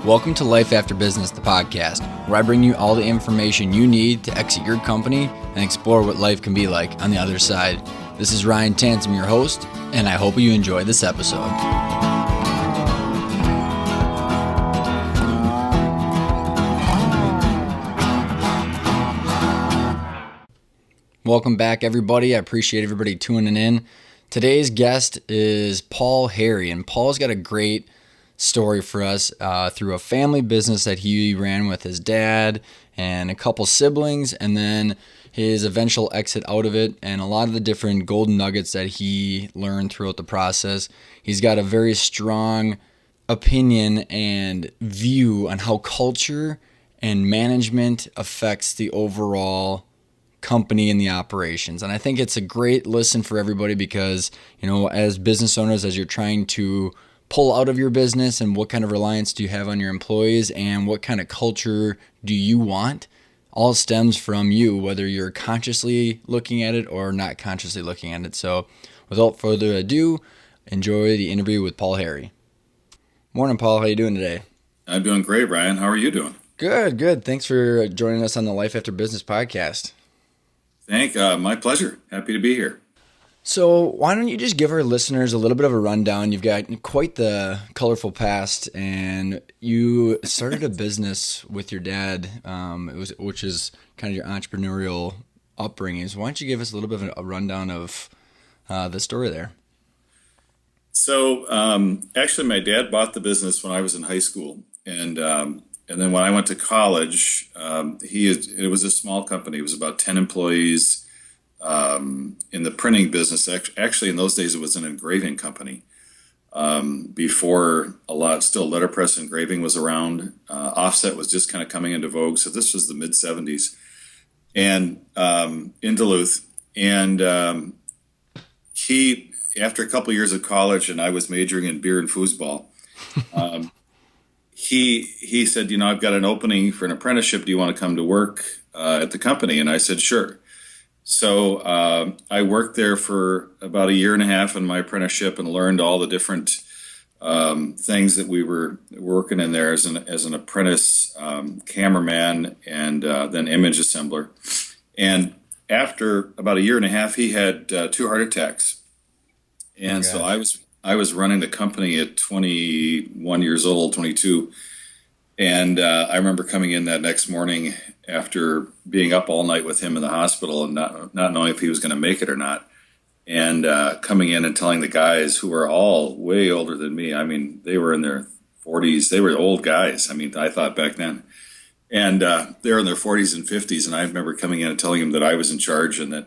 Welcome to Life After Business, the podcast, where I bring you all the information you need to exit your company and explore what life can be like on the other side. This is Ryan Tansom, your host, and I hope you enjoy this episode. Welcome back, everybody. I appreciate everybody tuning in. Today's guest is Paul Harry, and Paul's got a great story for us through a family business that he ran with his dad and a couple siblings, and then his eventual exit out of it, and a lot of the different golden nuggets that he learned throughout the process. He's got a very strong opinion and view on how culture and management affects the overall company and the operations. And I think it's a great listen for everybody because, you know, as business owners, as you're trying to pull out of your business, and what kind of reliance do you have on your employees, and what kind of culture do you want, all stems from you, whether you're consciously looking at it or not consciously looking at it. So without further ado, enjoy the interview with Paul Harry. Morning, Paul. How you doing today? I'm doing great, Ryan. How are you doing? Good. Thanks for joining us on the Life After Business podcast. My pleasure. Happy to be here. So why don't you just give our listeners a little bit of a rundown? You've got quite the colorful past, and you started a business with your dad, which is kind of your entrepreneurial upbringing. So why don't you give us a little bit of a rundown of the story there? So actually, my dad bought the business when I was in high school, and then when I went to college, it was a small company. It was about 10 employees. In the printing business. Actually, in those days, it was an engraving company. Before still letterpress engraving was around. Offset was just kind of coming into vogue. So this was the mid 70s, and in Duluth. And he, after a couple years of college, and I was majoring in beer and foosball, he said, you know, I've got an opening for an apprenticeship. Do you want to come to work at the company? And I said, sure. So I worked there for about a year and a half in my apprenticeship and learned all the different things that we were working in there as an apprentice cameraman and then image assembler. And after about a year and a half, he had 2 heart attacks. And so I was running the company at 21 years old, 22. And I remember coming in that next morning after being up all night with him in the hospital and not knowing if he was going to make it or not. And coming in and telling the guys, who were all way older than me, I mean, they were in their 40s. They were old guys. I mean, I thought back then. And they were in their 40s and 50s. And I remember coming in and telling them that I was in charge and that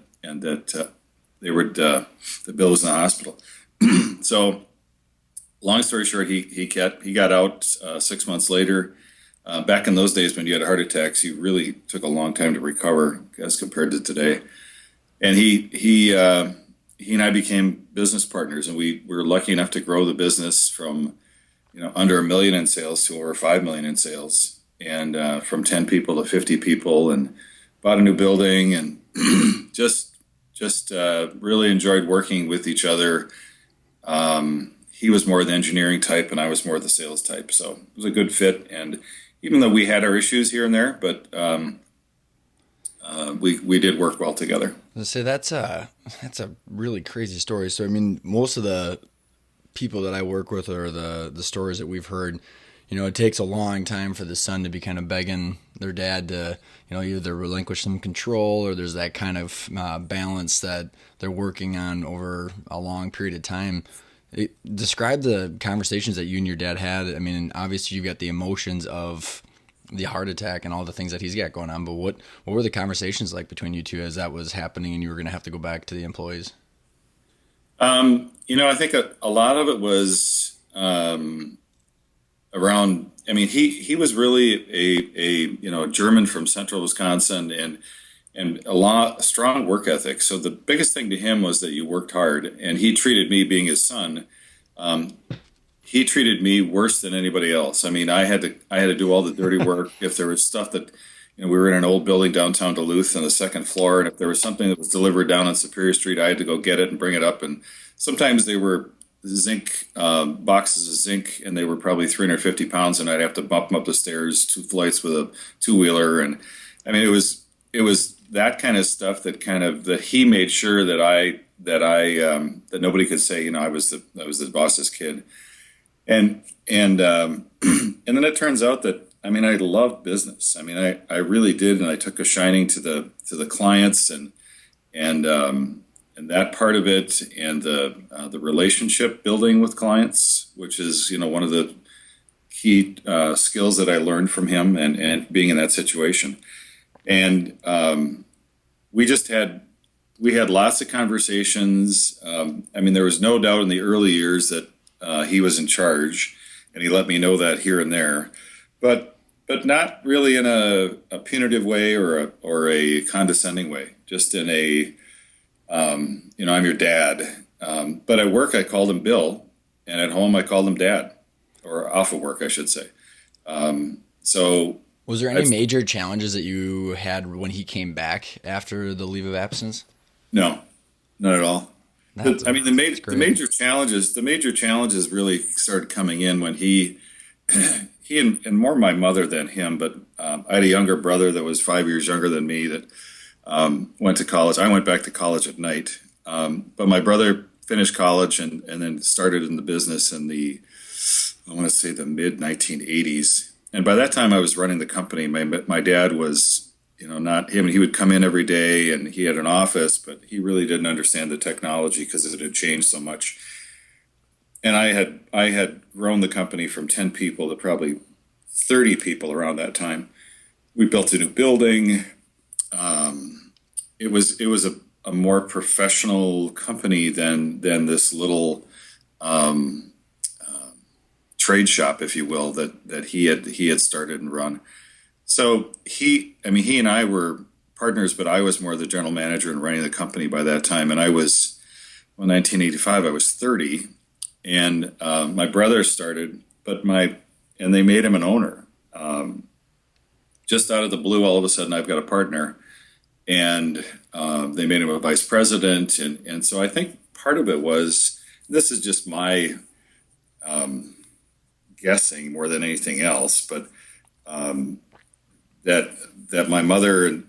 they were the bill was in the hospital. So long story short, he got out 6 months later. Back in those days when you had heart attacks, you really took a long time to recover as compared to today. And he and I became business partners, and we were lucky enough to grow the business from, you know, under $1 million in sales to over $5 million in sales, and from 10 people to 50 people, and bought a new building, and just really enjoyed working with each other. He was more the engineering type, and I was more the sales type, so it was a good fit. And even though we had our issues here and there, but we did work well together. So that's a really crazy story. So I mean, most of the people that I work with, or the stories that we've heard, you know, it takes a long time for the son to be kind of begging their dad to, you know, either relinquish some control, or there's that kind of balance that they're working on over a long period of time. Describe the conversations that you and your dad had. I mean, obviously you've got the emotions of the heart attack and all the things that he's got going on, but what were the conversations like between you two as that was happening and you were going to have to go back to the employees? You know, I think a lot of it was around, I mean, he was really a German from central Wisconsin, and a strong work ethic. So the biggest thing to him was that you worked hard, and he treated me, being his son, he treated me worse than anybody else. I mean, I had to do all the dirty work. If there was stuff that, you know, we were in an old building downtown Duluth on the second floor, and if there was something that was delivered down on Superior Street, I had to go get it and bring it up. And sometimes they were zinc boxes of zinc, and they were probably 350 pounds, and I'd have to bump them up the stairs 2 flights with a two-wheeler. And I mean, it was that kind of stuff that he made sure that nobody could say, I was the boss's kid. And and then it turns out that, I mean, I love business. I mean, I really did, and I took a shining to the clients, and that part of it, and the relationship building with clients, which is, one of the key skills that I learned from him, and being in that situation. And we had lots of conversations. I mean, there was no doubt in the early years that he was in charge, and he let me know that here and there, but not really in a punitive way, or a condescending way. Just in I'm your dad. But at work I called him Bill, and at home I called him Dad, or off of work I should say. So Was there any major challenges that you had when he came back after the leave of absence? No, not at all. I mean, That's the great. major challenges really started coming in when he and more my mother than him, but I had a younger brother that was 5 years younger than me that went to college. I went back to college at night, but my brother finished college, and then started in the business in I want to say the mid 1980s. And by that time, I was running the company. My dad was, not him. He would come in every day, and he had an office, but he really didn't understand the technology because it had changed so much. And I had grown the company from 10 people to probably 30 people around that time. We built a new building. It was a more professional company than this little trade shop, if you will, that he had started and run. So he and I were partners, but I was more the general manager and running the company by that time. And 1985, I was 30, and my brother started, and they made him an owner. Just out of the blue, all of a sudden, I've got a partner, and they made him a vice president. And so I think part of it was, this is just my guessing more than anything else, but that my mother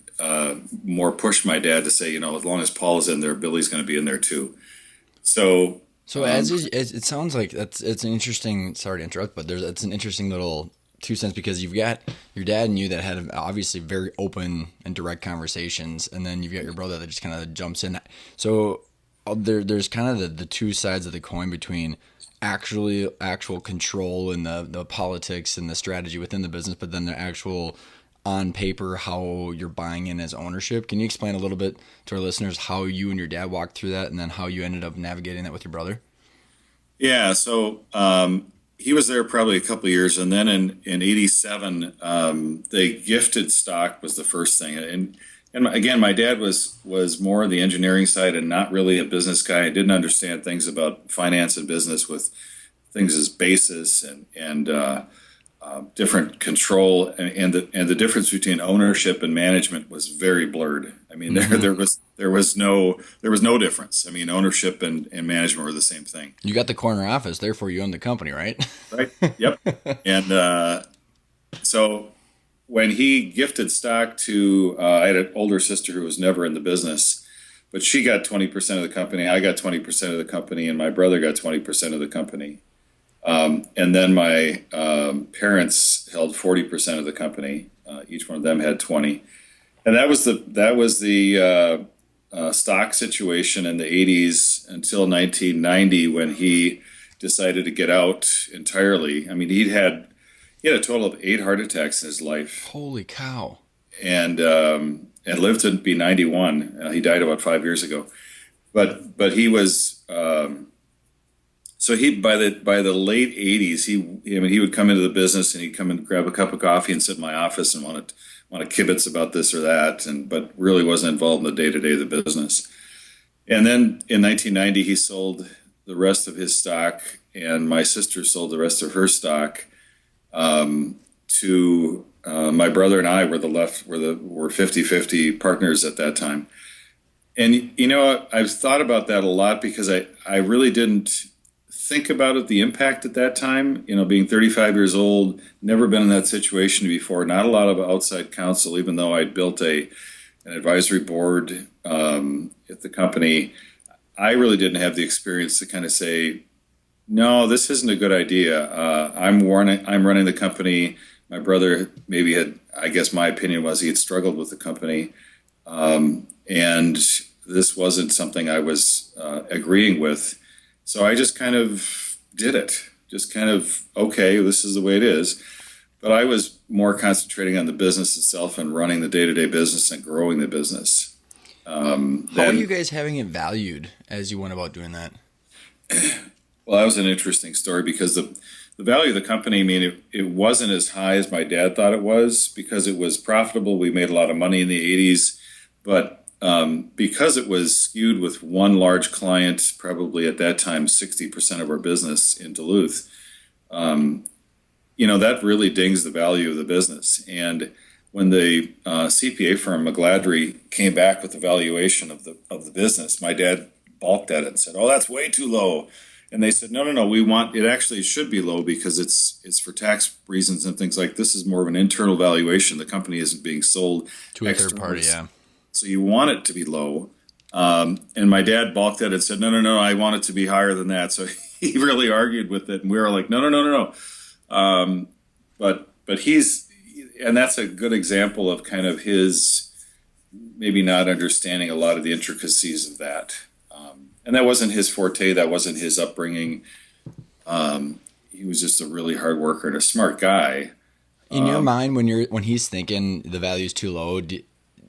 more pushed my dad to say, as long as Paul is in there, Billy's going to be in there too. So, So it sounds like it's an interesting. Sorry to interrupt, but it's an interesting little 2 cents, because you've got your dad and you that had obviously very open and direct conversations, and then you've got your brother that just kind of jumps in. So there's kind of the two sides of the coin between actual control and the politics and the strategy within the business, but then the actual on paper how you're buying in as ownership. Can you explain a little bit to our listeners how you and your dad walked through that, and then how you ended up navigating that with your brother? Yeah, so he was there probably a couple of years, and then in '87, the gifted stock was the first thing. And again, my dad was more on the engineering side and not really a business guy. I didn't understand things about finance and business, with things as basis and different control, and the difference between ownership and management was very blurred. I mean, there was no difference. I mean, ownership and management were the same thing. You got the corner office, therefore you own the company, right? Right. Yep. And so when he gifted stock to, I had an older sister who was never in the business, but she got 20% of the company. I got 20% of the company, and my brother got 20% of the company. And then my parents held 40% of the company. Each one of them had 20, and that was the stock situation in the 80s until 1990, when he decided to get out entirely. I mean, he had a total of 8 heart attacks in his life. Holy cow! And lived to be 91. He died about 5 years ago, but he was. So he by the late 80s, he would come into the business, and he'd come and grab a cup of coffee and sit in my office and want to kibitz about this or that, but really wasn't involved in the day-to-day of the business. And then in 1990, he sold the rest of his stock, and my sister sold the rest of her stock to my brother, and I were 50-50 partners at that time. And I've thought about that a lot, because I really didn't. think about it, the impact at that time, being 35 years old, never been in that situation before, not a lot of outside counsel, even though I'd built an advisory board at the company. I really didn't have the experience to kind of say, no, this isn't a good idea. I'm running the company. My brother maybe had, I guess my opinion was he had struggled with the company. And this wasn't something I was agreeing with. So I just kind of did it. Just kind of, okay, this is the way it is. But I was more concentrating on the business itself and running the day-to-day business and growing the business. How are you guys having it valued as you went about doing that? Well, that was an interesting story because the value of the company, I mean, it wasn't as high as my dad thought it was because it was profitable. We made a lot of money in the 80s, but because it was skewed with one large client, probably at that time 60% of our business in Duluth, that really dings the value of the business. And when the CPA firm McGladrey came back with the valuation of the business, my dad balked at it and said, "Oh, that's way too low." And they said, "No, we want it. Actually, it should be low because it's for tax reasons and things like this. Is more of an internal valuation. The company isn't being sold To a third party, yeah. So you want it to be low." And my dad balked at it and said, "No, I want it to be higher than that." So he really argued with it, and we were like, "No." But and that's a good example of kind of his maybe not understanding a lot of the intricacies of that. And that wasn't his forte. That wasn't his upbringing. He was just a really hard worker and a smart guy. In your mind, when he's thinking the value's too low,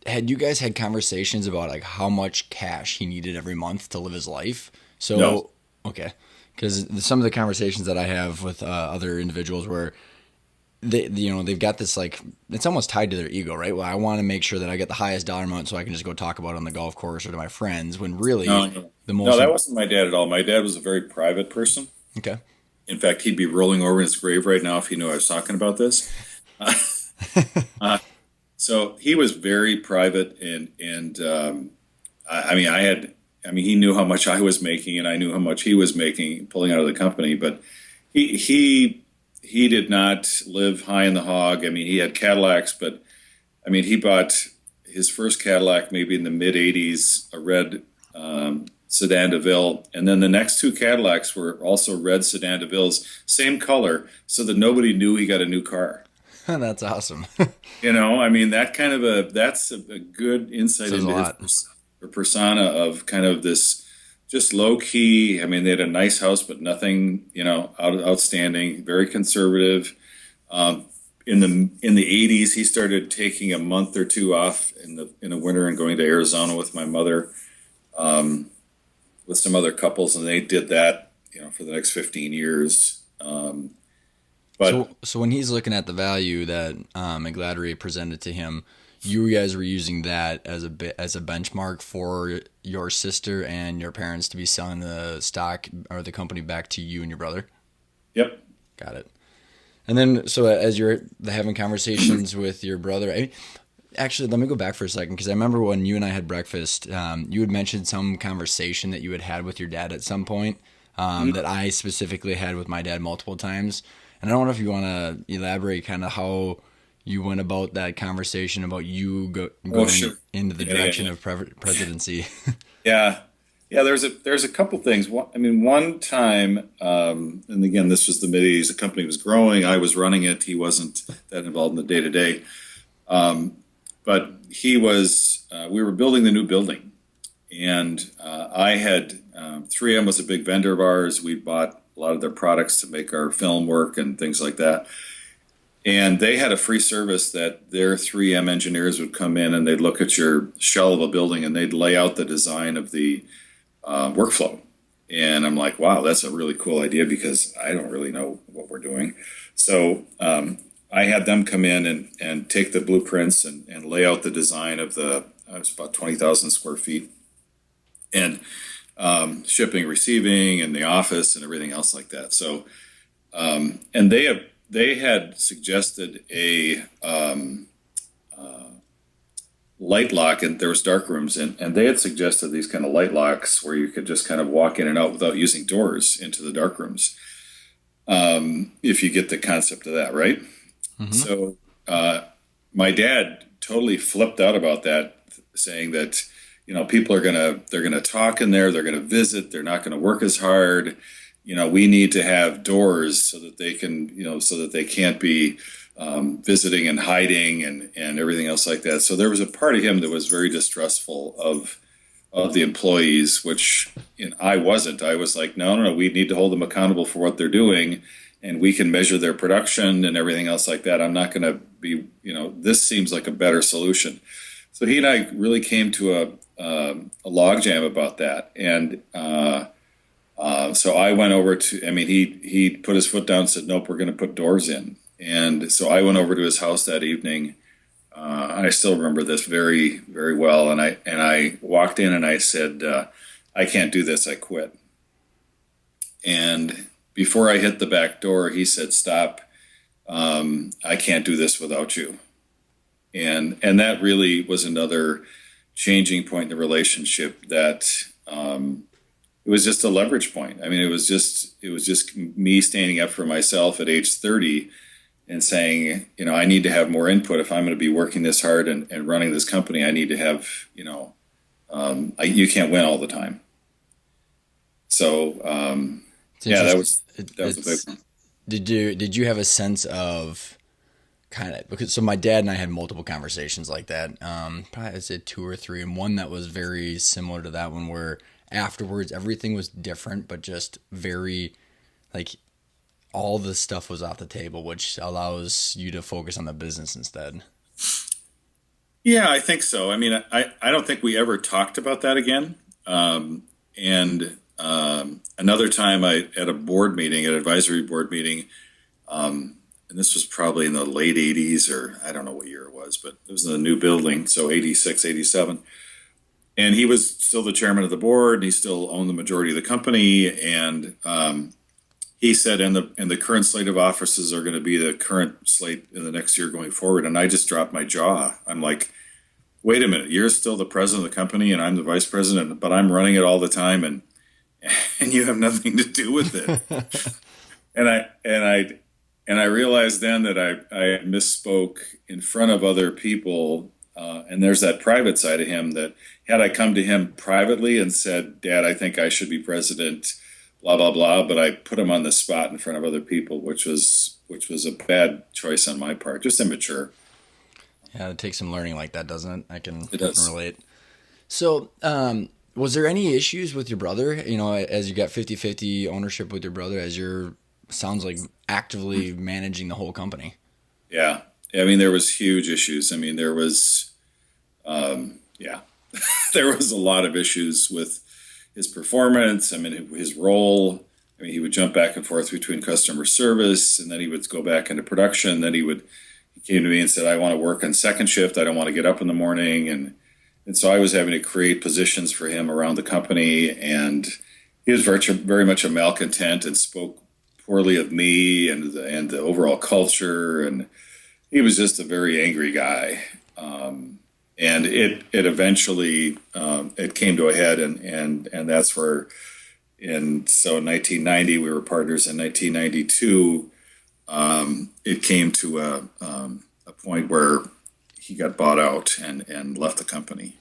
had you guys had conversations about like how much cash he needed every month to live his life? So, No. okay, because some of the conversations that I have with other individuals where they've got this like it's almost tied to their ego, right? Well, I want to make sure that I get the highest dollar amount so I can just go talk about it on the golf course or to my friends. When really No. the most No, that wasn't my dad at all. My dad was a very private person. okay. In fact, he'd be rolling over in his grave right now if he knew I was talking about this. So he was very private, and he knew how much I was making, and I knew how much he was making pulling out of the company. But he did not live high in the hog. I mean, he had Cadillacs, but I mean, he bought his first Cadillac maybe in the mid '80s, a red Sedan DeVille, and then the next two Cadillacs were also red Sedan DeVilles, same color, so that nobody knew he got a new car. That's awesome. I mean, that's a good insight Says a into lot. his persona of kind of this just low key. I mean, they had a nice house, but nothing, outstanding. Very conservative. In the 80s, he started taking a month or two off in the winter and going to Arizona with my mother, with some other couples, and they did that, for the next 15 years. But So when he's looking at the value that McGladrey presented to him, you guys were using that as a benchmark for your sister and your parents to be selling the stock or the company back to you and your brother? yep. Got it. And then, so as you're having conversations with your brother, actually, let me go back for a second because I remember when you and I had breakfast, you had mentioned some conversation that you had with your dad at some point that I specifically had with my dad multiple times. And I don't know if you want to elaborate kind of how you went about that conversation about you going Sure. into the direction of presidency. Yeah. Yeah, there's a couple things. One time, and again, this was the mid '80s. The company was growing. I was running it. He wasn't that involved in the day to day, but he was. We were building the new building, and I had 3M was a big vendor of ours. We bought a lot of their products to make our film work and things like that. And they had a free service that their 3M engineers would come in and they'd look at your shell of a building and they'd lay out the design of the workflow. And I'm like, wow, that's a really cool idea because I don't really know what we're doing. So I had them come in and take the blueprints and lay out the design of it was about 20,000 square feet. And shipping, receiving, and the office and everything else like that. So, and they had suggested light lock, and there was dark rooms, and they had suggested these kind of light locks where you could just kind of walk in and out without using doors into the dark rooms. If you get the concept of that, right? Mm-hmm. So my dad totally flipped out about that, saying that people are they're gonna talk in there, they're gonna visit, they're not gonna work as hard. We need to have doors so that they can, so that they can't be visiting and hiding and everything else like that. So there was a part of him that was very distrustful of the employees, which I wasn't. I was like, no, no, no, we need to hold them accountable for what they're doing, and we can measure their production and everything else like that. I'm not going to be, this seems like a better solution. So he and I really came to a logjam about that, and so I went over to. I mean, he put his foot down and said, "Nope, we're going to put doors in." And so I went over to his house that evening. I still remember this very, very well. And I walked in and I said, "I can't do this. I quit." And before I hit the back door, he said, "Stop. I can't do this without you." And that really was another changing point in the relationship. That it was just a leverage point. I mean, it was just me standing up for myself at age 30 and saying, I need to have more input if I'm going to be working this hard and running this company. I need to have, you can't win all the time. So, yeah, that was a big one. Did you have a sense of kind of, because so my dad and I had multiple conversations like that. Probably I'd say two or three, and one that was very similar to that one, where afterwards everything was different, but just very like all the stuff was off the table, which allows you to focus on the business instead. Yeah, I think so. I mean, I don't think we ever talked about that again. And another time at a board meeting, an advisory board meeting, and this was probably in the late 80s, or I don't know what year it was, but it was in the new building, so 86, 87. And he was still the chairman of the board, and he still owned the majority of the company. And he said, and the current slate of officers are going to be the current slate in the next year going forward. And I just dropped my jaw. I'm like, wait a minute, you're still the president of the company and I'm the vice president, but I'm running it all the time, and you have nothing to do with it. and I realized then that I misspoke in front of other people. And there's that private side of him that had I come to him privately and said, "Dad, I think I should be president," blah, blah, blah. But I put him on the spot in front of other people, which was a bad choice on my part, just immature. Yeah, it takes some learning like that, doesn't it? I can does. relate. So, was there any issues with your brother, as you got 50-50 ownership with your brother, as you're, sounds like, actively managing the whole company? Yeah. I mean, there was huge issues. I mean, there was, yeah, there was a lot of issues with his performance. I mean, his role. I mean, he would jump back and forth between customer service, and then he would go back into production. Then he came to me and said, "I want to work on second shift. I don't want to get up in the morning." And so I was having to create positions for him around the company. And he was very much a malcontent and spoke poorly of me and the overall culture. And he was just a very angry guy. And it eventually it came to a head, and that's where so in 1990 we were partners. In 1992 it came to a point where he got bought out and left the company.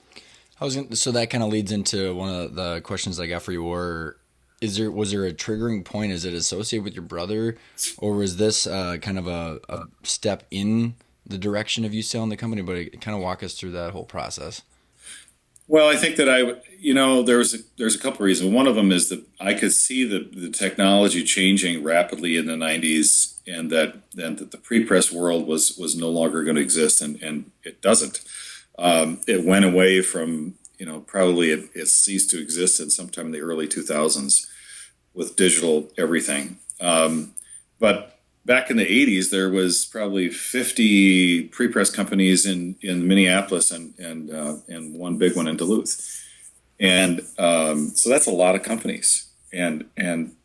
So that kind of leads into one of the questions I got for you. Was there a triggering point? Is it associated with your brother, or was this kind of a step in the direction of you selling the company? But kind of walk us through that whole process. Well, I think that there's a couple of reasons. One of them is that I could see the technology changing rapidly in the 90s, and that the pre-press world was no longer going to exist, and it doesn't. It went away from, probably it ceased to exist in sometime in the early 2000s with digital everything. But back in the 80s, there was probably 50 pre-press companies in Minneapolis and one big one in Duluth. And so that's a lot of companies. And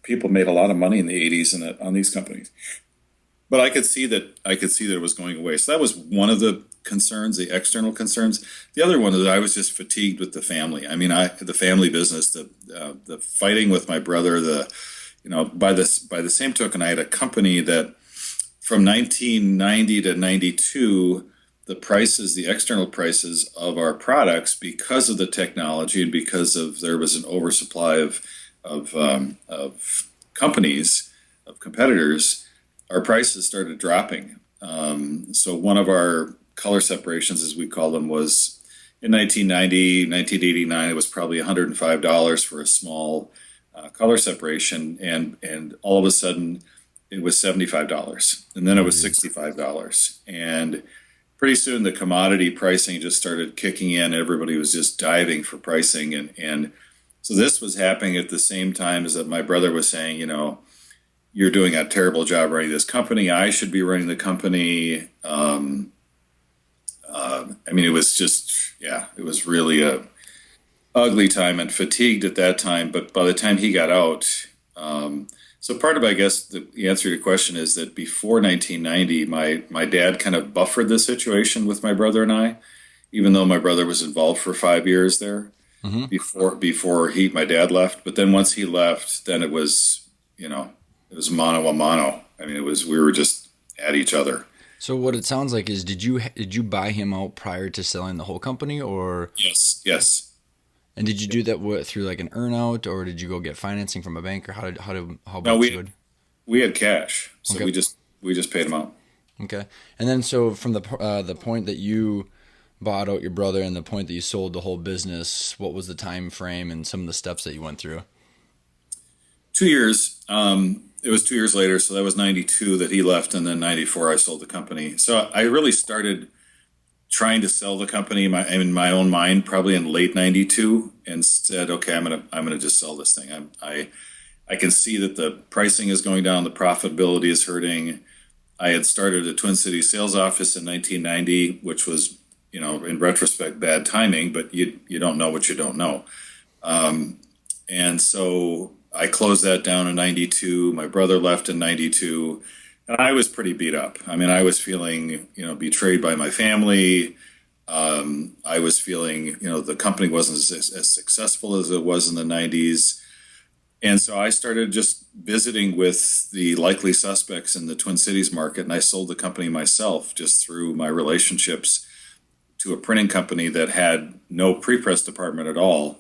people made a lot of money in the 80s on these companies. But I could see that it was going away. So that was one of the concerns, the external concerns. The other one is I was just fatigued with the family. I mean, the family business, the fighting with my brother, by the same token, I had a company that from 1990 to 92, the external prices of our products, because of the technology and because of there was an oversupply of companies, of competitors, our prices started dropping. So one of our color separations, as we call them, was in 1990, 1989, it was probably $105 for a small color separation, and all of a sudden it was $75, and then it was $65, and pretty soon the commodity pricing just started kicking in. Everybody was just diving for pricing, and so this was happening at the same time as that my brother was saying, you're doing a terrible job running this company. I should be running the company. I mean, it was just, yeah, it was really a ugly time and fatigued at that time. But by the time he got out, so part of, I guess, the answer to your question is that before 1990, my dad kind of buffered the situation with my brother and I, even though my brother was involved for 5 years there Mm-hmm. before my dad left. But then once he left, then it was, it was mano a mano. I mean, we were just at each other. So what it sounds like is, did you buy him out prior to selling the whole company, or Yes, yes. and did you do that through like an earnout, or did you go get financing from a bank, or how No, about you would? we had cash, so Okay. we just paid him out. Okay. And then so from the point that you bought out your brother and the point that you sold the whole business, what was the time frame and some of the steps that you went through? 2 years. It was 2 years later, so that was 92 that he left, and then 94 I sold the company. So I really started trying to sell the company in my own mind probably in late 92, and said, okay, I'm gonna just sell this thing. I can see that the pricing is going down, the profitability is hurting. I had started a Twin Cities sales office in 1990, which was, in retrospect, bad timing, but you don't know what you don't know. And so I closed that down in 92. My brother left in 92, and I was pretty beat up. I mean, I was feeling, betrayed by my family. I was feeling, the company wasn't as successful as it was in the 90s. And so I started just visiting with the likely suspects in the Twin Cities market, and I sold the company myself just through my relationships to a printing company that had no pre-press department at all.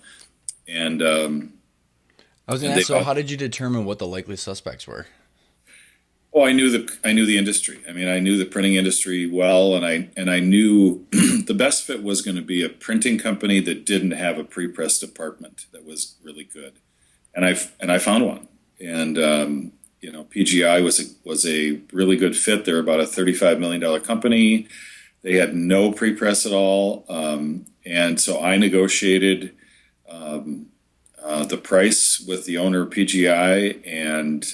And I was going and to they ask, so how did you determine what the likely suspects were? Oh, I knew the industry. I mean, I knew the printing industry well, and I knew the best fit was going to be a printing company that didn't have a pre-press department that was really good, and I found one, and PGI was a really good fit. They're about a $35 million company. They had no pre-press at all, and so I negotiated the price with the owner of PGI, and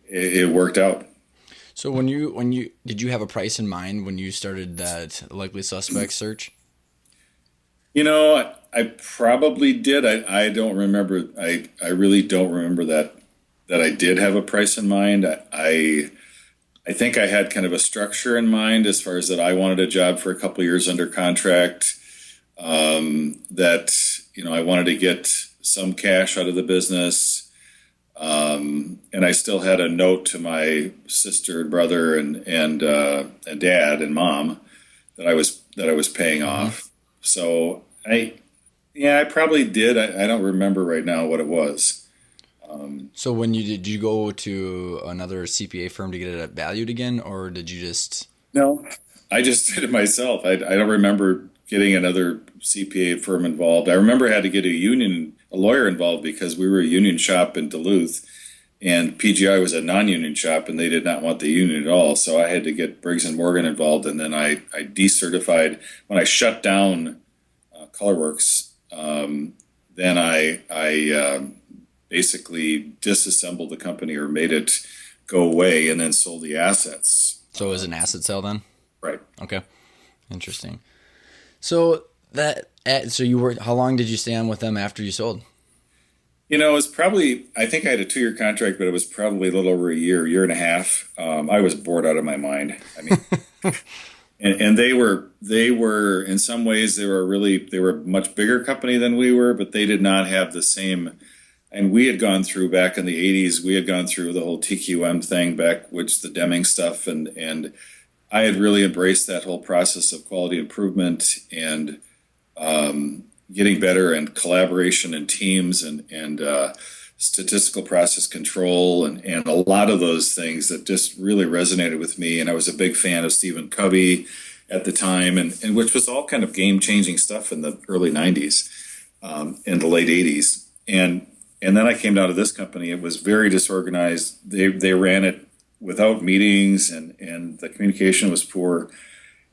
it worked out. So when you did you have a price in mind when you started that likely suspect search? I probably did. I don't remember. I really don't remember that I did have a price in mind. I think I had kind of a structure in mind as far as that I wanted a job for a couple of years under contract. That I wanted to get some cash out of the business. And I still had a note to my sister and brother and dad and mom that I was paying off. So I probably did. I don't remember right now what it was. So when did you go to another CPA firm to get it valued again, or did you just? No, I just did it myself. I don't remember getting another CPA firm involved. I remember I had to get a lawyer involved because we were a union shop in Duluth, and PGI was a non-union shop, and they did not want the union at all. So I had to get Briggs and Morgan involved, and then I decertified when I shut down ColorWorks. Then I basically disassembled the company or made it go away, and then sold the assets. So it was an asset sale then? Right. Okay, interesting. So how long did you stay on with them after you sold? It was probably, I think I had a 2-year contract, but it was probably a little over a year and a half. I was bored out of my mind. I mean, and they were in some ways they were a much bigger company than we were, but they did not have the same. And we had gone through back in the '80s. We had gone through the whole TQM thing back, which the Deming stuff, and I had really embraced that whole process of quality improvement and getting better and collaboration and teams and statistical process control and a lot of those things that just really resonated with me. And I was a big fan of Stephen Covey at the time, and which was all kind of game changing stuff in the early '90s and the late '80s. And then I came down to this company. It was very disorganized. They ran it without meetings, and the communication was poor.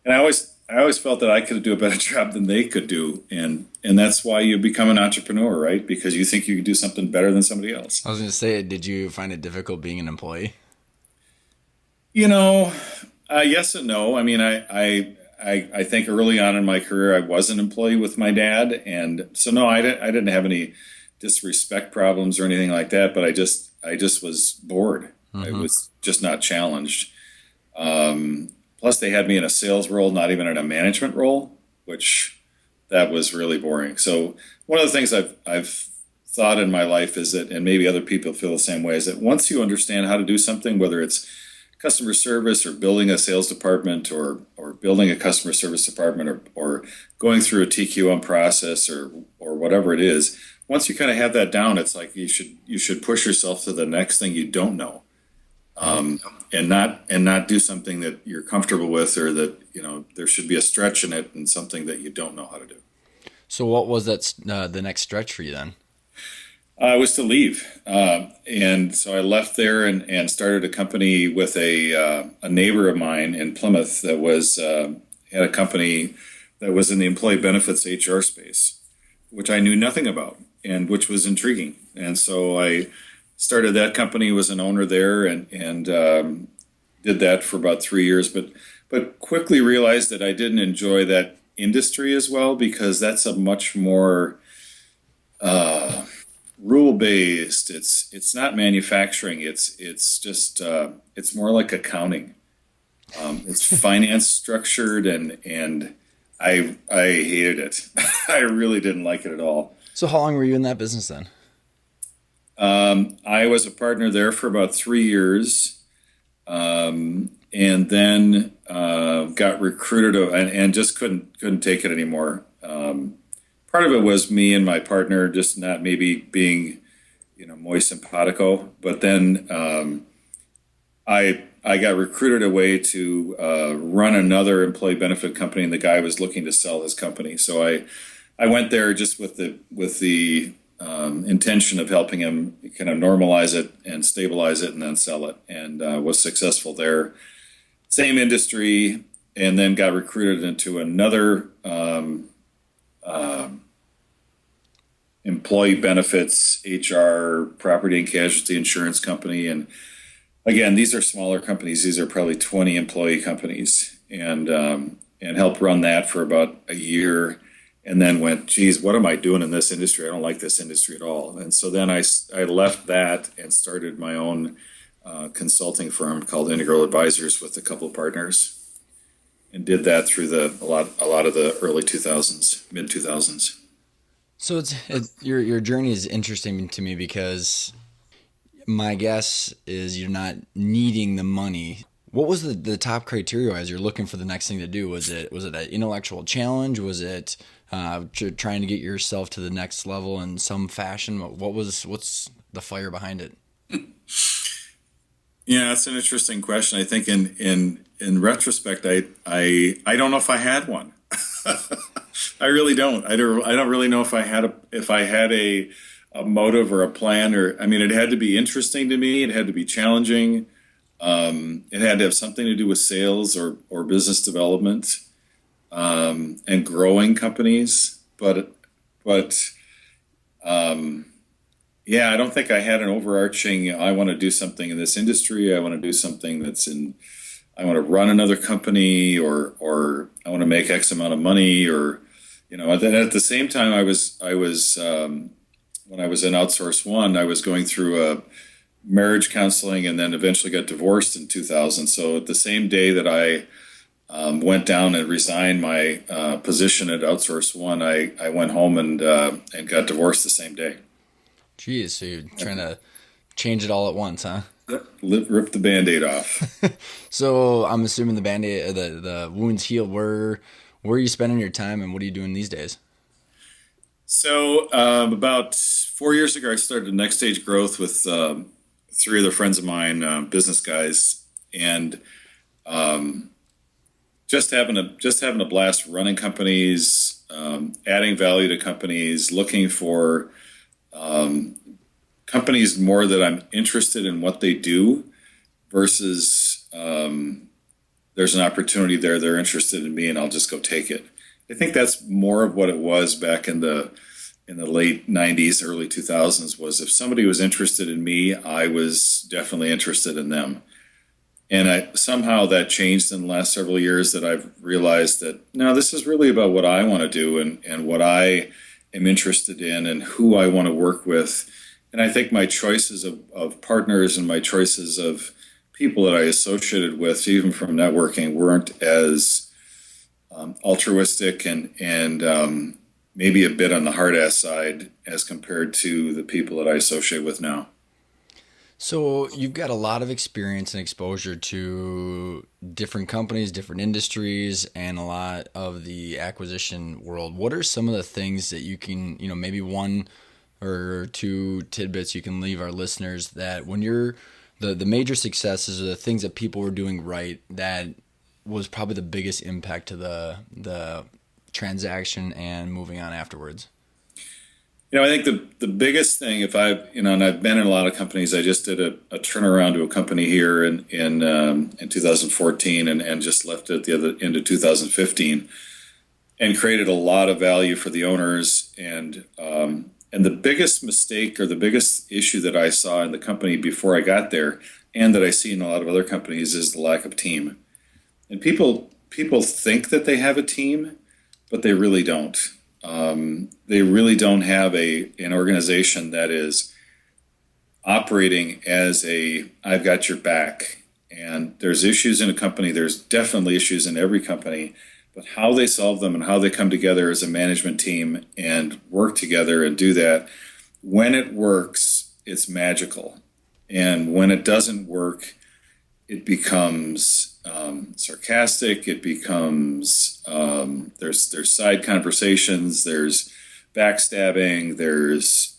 And I always felt that I could do a better job than they could do. And that's why you become an entrepreneur, right? Because you think you can do something better than somebody else. I was going to say, did you find it difficult being an employee? You know, yes and no. I mean, I think early on in my career, I was an employee with my dad. And so, no, I didn't have any disrespect problems or anything like that, but I just was bored. I was just not challenged. Plus, they had me in a sales role, not even in a management role, which that was really boring. So one of the things I've thought in my life is that, and maybe other people feel the same way, is that once you understand how to do something, whether it's customer service or building a sales department or building a customer service department or going through a TQM process or whatever it is, once you kind of have that down, it's like you should push yourself to the next thing you don't know. And not do something that you're comfortable with, or that there should be a stretch in it, and something that you don't know how to do. So what was that the next stretch for you then? I was to leave, and so I left there and started a company with a neighbor of mine in Plymouth that was had a company that was in the employee benefits HR space, which I knew nothing about and which was intriguing. And so I started that company, was an owner there, and did that for about 3 years, but quickly realized that I didn't enjoy that industry as well, because that's a much more rule based. It's not manufacturing. It's just it's more like accounting. It's finance structured, and I hated it. I really didn't like it at all. So how long were you in that business then? I was a partner there for about 3 years, and then got recruited and just couldn't take it anymore. Part of it was me and my partner just not maybe being, muy simpatico. But then I got recruited away to run another employee benefit company, and the guy was looking to sell his company. So I went there just with the intention of helping him kind of normalize it and stabilize it and then sell it, and was successful there. Same industry, and then got recruited into another employee benefits, HR, property and casualty insurance company. And again, these are smaller companies. These are probably 20 employee companies, and helped run that for about a year. And then went, geez, what am I doing in this industry? I don't like this industry at all. And so then I left that and started my own consulting firm called Integral Advisors with a couple of partners, and did that through a lot of the early 2000s, mid 2000s. So your journey is interesting to me, because my guess is you're not needing the money. What was the top criteria as you're looking for the next thing to do? Was it an intellectual challenge? Was it trying to get yourself to the next level in some fashion? What's the fire behind it? Yeah, that's an interesting question. I think in retrospect, I don't know if I had one. I really don't. I don't really know if I had a motive or a plan, or I mean, it had to be interesting to me. It had to be challenging. It had to have something to do with sales or business development, and growing companies. But yeah, I don't think I had an overarching, I want to do something in this industry. I want to do something I want to run another company, or I want to make X amount of money, or, then at the same time, I was when I was in Outsource One, I was going through a marriage counseling, and then eventually got divorced in 2000. So at the same day that I went down and resigned my position at Outsource One, I went home and got divorced the same day. Geez, so you're trying to change it all at once, huh? Rip the Band-Aid off. So I'm assuming the band-aid, the wound's healed. Where are you spending your time, and what are you doing these days? So about 4 years ago, I started Next Stage Growth with three other friends of mine, business guys, and just having a blast running companies, adding value to companies, looking for companies more that I'm interested in what they do versus there's an opportunity there, they're interested in me, and I'll just go take it. I think that's more of what it was back in the late 90s, early 2000s, was if somebody was interested in me, I was definitely interested in them. And somehow that changed in the last several years, that I've realized that no, this is really about what I want to do and what I am interested in and who I want to work with. And I think my choices of partners and my choices of people that I associated with, even from networking, weren't as altruistic and maybe a bit on the hard ass side as compared to the people that I associate with now. So you've got a lot of experience and exposure to different companies, different industries, and a lot of the acquisition world. What are some of the things that you can, maybe one or two tidbits you can leave our listeners, that when you're the major successes or the things that people were doing right, that was probably the biggest impact to the transaction and moving on afterwards? I think the biggest thing, if and I've been in a lot of companies. I just did a turnaround to a company here in 2014, and just left it at the other end of 2015, and created a lot of value for the owners. And the biggest mistake or the biggest issue that I saw in the company before I got there, and that I see in a lot of other companies, is the lack of team. And people think that they have a team, but they really don't. They really don't have an organization that is operating as I've got your back. And there's issues in a company. There's definitely issues in every company, but how they solve them and how they come together as a management team and work together and do that, when it works, it's magical. And when it doesn't work, it becomes sarcastic. It becomes there's side conversations. There's backstabbing. There's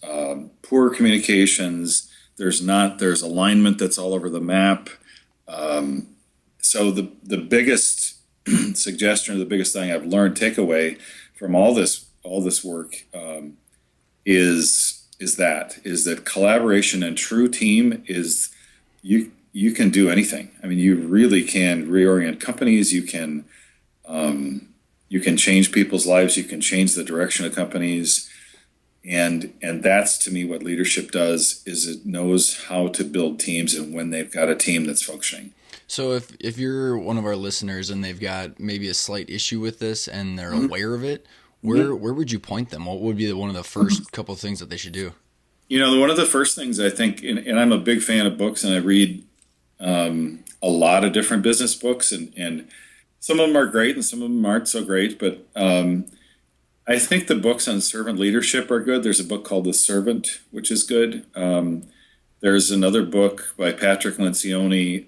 poor communications. There's alignment that's all over the map. So the biggest suggestion, or the biggest thing I've learned, takeaway from all this work, is that collaboration and true team is you can do anything. I mean, you really can reorient companies. You can change people's lives. You can change the direction of companies. And that's, to me, what leadership does, is it knows how to build teams, and when they've got a team that's functioning. So if you're one of our listeners and they've got maybe a slight issue with this and they're aware of it, where would you point them? What would be one of the first couple of things that they should do? One of the first things, I think, and I'm a big fan of books, and I read a lot of different business books, and some of them are great and some of them aren't so great. But I think the books on servant leadership are good. There's a book called The Servant, which is good. There's another book by Patrick Lencioni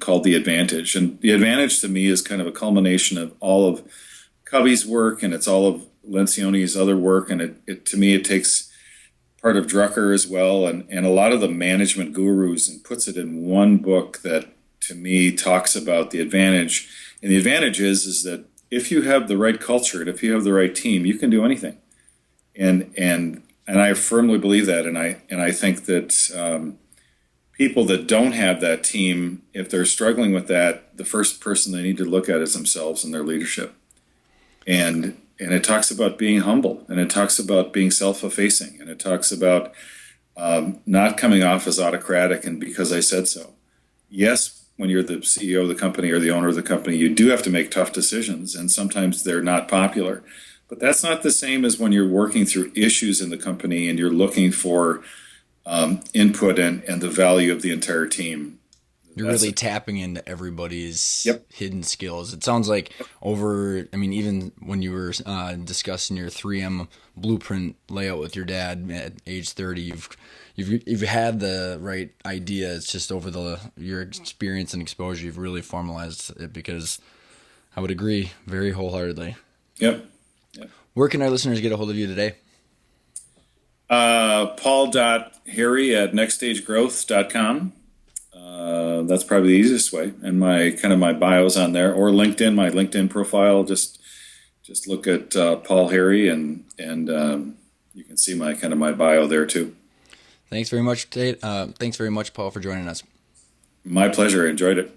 called The Advantage. And The Advantage, to me, is kind of a culmination of all of Covey's work, and it's all of Lencioni's other work. And to me, it takes part of Drucker as well, and a lot of the management gurus, and puts it in one book that, to me, talks about the advantage. And the advantage is that if you have the right culture and if you have the right team, you can do anything. And I firmly believe that. And I think that people that don't have that team, if they're struggling with that, the first person they need to look at is themselves and their leadership. And it talks about being humble, and it talks about being self-effacing, and it talks about not coming off as autocratic and because I said so. Yes, when you're the CEO of the company or the owner of the company, you do have to make tough decisions, and sometimes they're not popular. But that's not the same as when you're working through issues in the company and you're looking for input and the value of the entire team. You're That's really it. tapping into everybody's Yep. hidden skills. It sounds like even when you were discussing your 3M blueprint layout with your dad at age 30, you've had the right idea. It's just over your experience and exposure, you've really formalized it, because I would agree very wholeheartedly. Yep. Yep. Where can our listeners get a hold of you today? Paul.harry at nextstagegrowth.com. That's probably the easiest way. And my bio's on there, or LinkedIn, my LinkedIn profile. Just look at Paul Harry, and you can see my bio there too. Thanks very much, Tate. Thanks very much, Paul, for joining us. My pleasure. I enjoyed it.